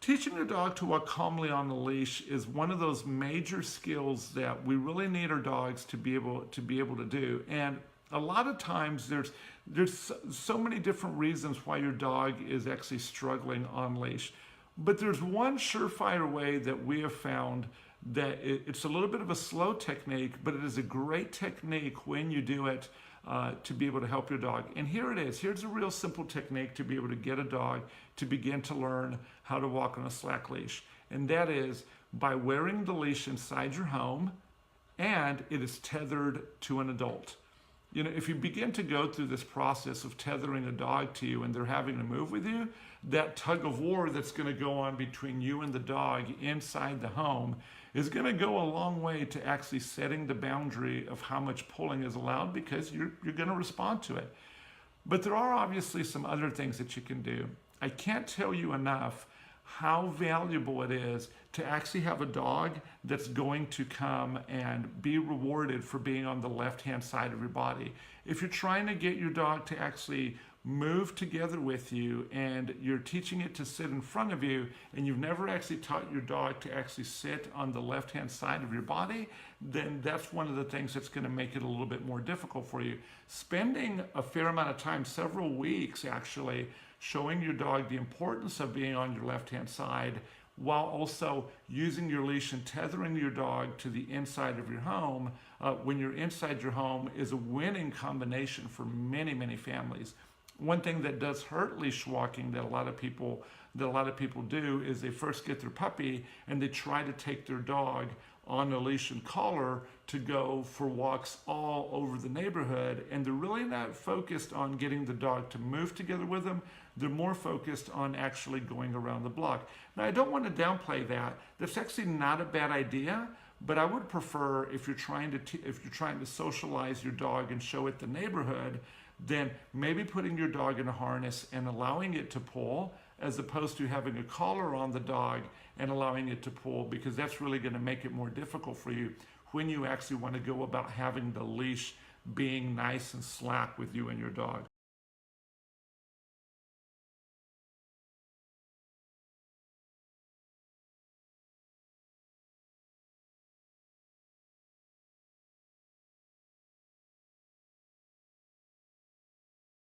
Teaching your dog to walk calmly on the leash is one of those major skills that we really need our dogs to be able to do. And a lot of times there's so many different reasons why your dog is actually struggling on leash. But there's one surefire way that we have found that it's a little bit of a slow technique, but it is a great technique when you do it to be able to help your dog. And here it is. Here's a real simple technique to be able to get a dog to begin to learn how to walk on a slack leash. And that is by wearing the leash inside your home and it is tethered to an adult. You know, if you begin to go through this process of tethering a dog to you and they're having to move with you, that tug of war that's going to go on between you and the dog inside the home is going to go a long way to actually setting the boundary of how much pulling is allowed, because you're going to respond to it. But there are obviously some other things that you can do. I can't tell you enough how valuable it is to actually have a dog that's going to come and be rewarded for being on the left-hand side of your body. If you're trying to get your dog to actually move together with you and you're teaching it to sit in front of you and you've never actually taught your dog to actually sit on the left-hand side of your body, then that's one of the things that's going to make it a little bit more difficult for you. Spending a fair amount of time, several weeks actually, showing your dog the importance of being on your left-hand side while also using your leash and tethering your dog to the inside of your home when you're inside your home is a winning combination for many, many families. One thing that does hurt leash walking that a lot of people do is they first get their puppy and they try to take their dog on a leash and collar to go for walks all over the neighborhood, and they're really not focused on getting the dog to move together with them. They're more focused on actually going around the block. Now, I don't want to downplay that. That's actually not a bad idea, but I would prefer, if you're trying to socialize your dog and show it the neighborhood, then maybe putting your dog in a harness and allowing it to pull, as opposed to having a collar on the dog and allowing it to pull, because that's really going to make it more difficult for you when you actually want to go about having the leash being nice and slack with you and your dog.